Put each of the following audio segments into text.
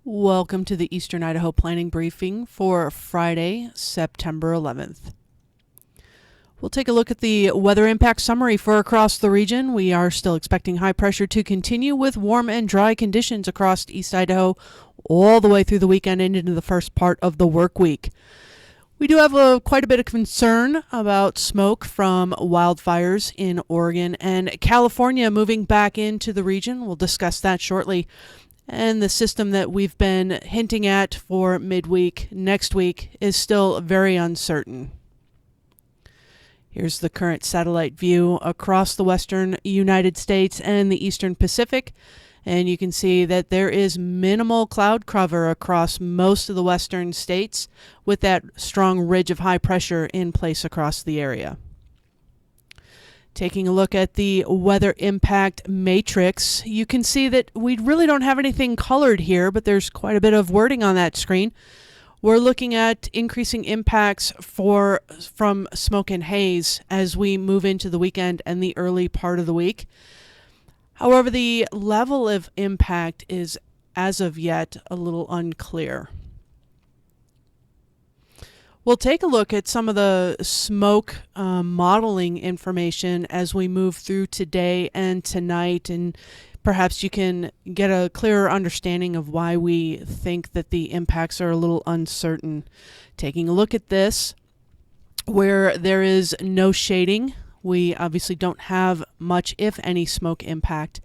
Welcome to the Eastern Idaho Planning Briefing for Friday, September 11th. We'll take a look at the weather impact summary for across the region. We are still expecting high pressure to continue with warm and dry conditions across East Idaho all the way through the weekend and into the first part of the work week. We do have quite a bit of concern about smoke from wildfires in Oregon and California moving back into the region. We'll discuss that shortly. And the system that we've been hinting at for midweek next week is still very uncertain. Here's the current satellite view across the western United States and the eastern Pacific. And you can see that there is minimal cloud cover across most of the western states with that strong ridge of high pressure in place across the area. Taking a look at the weather impact matrix, you can see that we really don't have anything colored here, but there's quite a bit of wording on that screen. We're looking at increasing impacts from smoke and haze as we move into the weekend and the early part of the week. However, the level of impact is, as of yet, a little unclear. We'll take a look at some of the smoke modeling information as we move through today and tonight, and perhaps you can get a clearer understanding of why we think that the impacts are a little uncertain. Taking a look at this, where there is no shading, we obviously don't have much, if any, smoke impact.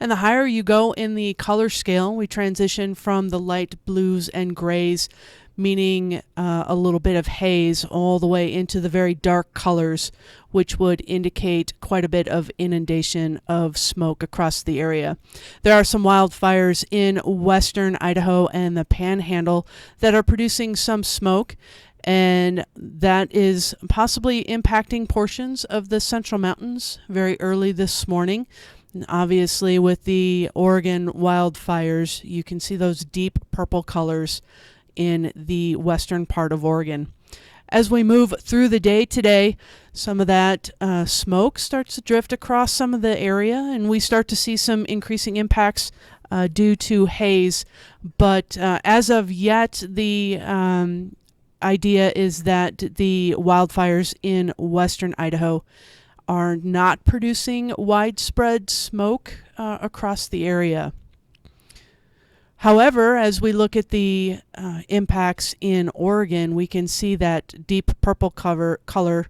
And the higher you go in the color scale, we transition from the light blues and grays, meaning a little bit of haze, all the way into the very dark colors, which would indicate quite a bit of inundation of smoke across the area. There are some wildfires in western Idaho and the Panhandle that are producing some smoke, and that is possibly impacting portions of the Central Mountains very early this morning. And obviously, with the Oregon wildfires, you can see those deep purple colors in the western part of Oregon. As we move through the day today, some of that smoke starts to drift across some of the area, and we start to see some increasing impacts due to haze. But as of yet, the idea is that the wildfires in western Idaho are not producing widespread smoke across the area. However, as we look at the impacts in Oregon, we can see that deep purple color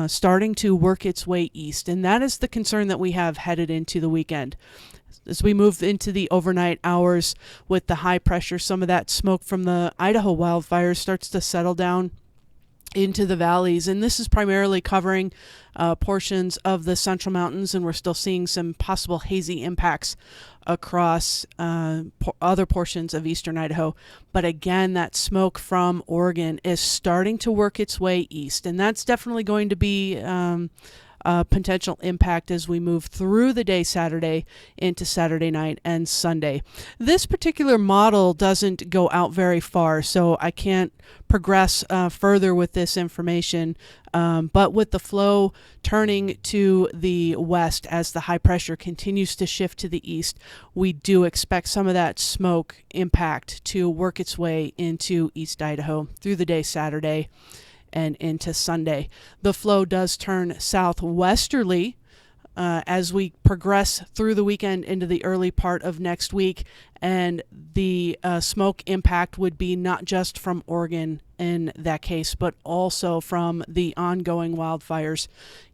starting to work its way east. And that is the concern that we have headed into the weekend. As we move into the overnight hours with the high pressure, some of that smoke from the Idaho wildfires starts to settle down into the valleys, and this is primarily covering portions of the Central Mountains, and we're still seeing some possible hazy impacts across other portions of eastern Idaho. But again, that smoke from Oregon is starting to work its way east, and that's definitely going to be potential impact as we move through the day Saturday into Saturday night and Sunday. This particular model doesn't go out very far, so I can't progress further with this information, but with the flow turning to the west as the high pressure continues to shift to the east, we do expect some of that smoke impact to work its way into East Idaho through the day Saturday and into Sunday. The flow does turn southwesterly as we progress through the weekend into the early part of next week, and the smoke impact would be not just from Oregon in that case, but also from the ongoing wildfires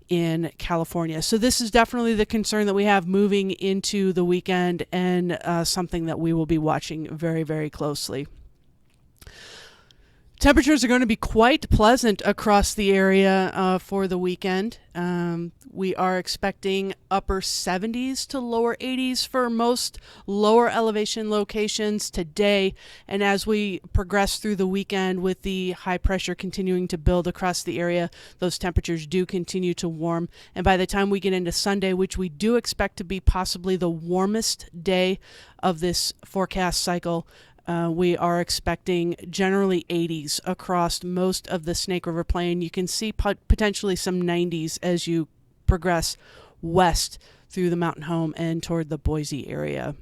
in California. So this is definitely the concern that we have moving into the weekend, and something that we will be watching very, very closely. Temperatures are going to be quite pleasant across the area for the weekend. We are expecting upper 70s to lower 80s for most lower elevation locations today. And as we progress through the weekend with the high pressure continuing to build across the area, those temperatures do continue to warm. And by the time we get into Sunday, which we do expect to be possibly the warmest day of this forecast cycle, we are expecting generally 80s across most of the Snake River Plain. You can see potentially some 90s as you progress west through the Mountain Home and toward the Boise area.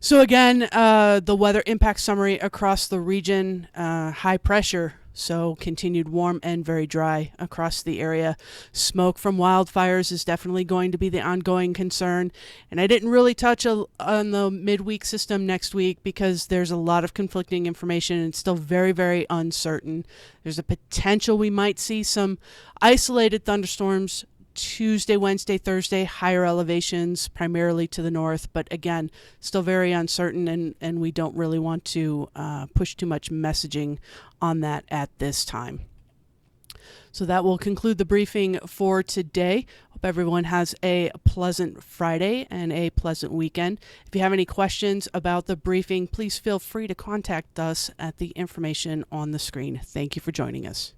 So again, the weather impact summary across the region, high pressure, so continued warm and very dry across the area. Smoke from wildfires is definitely going to be the ongoing concern. And I didn't really touch on the midweek system next week because there's a lot of conflicting information and it's still very, very uncertain. There's a potential we might see some isolated thunderstorms Tuesday, Wednesday, Thursday, higher elevations, primarily to the north, but again, still very uncertain, and we don't really want to push too much messaging on that at this time. So that will conclude the briefing for today. Hope everyone has a pleasant Friday and a pleasant weekend. If you have any questions about the briefing, please feel free to contact us at the information on the screen. Thank you for joining us.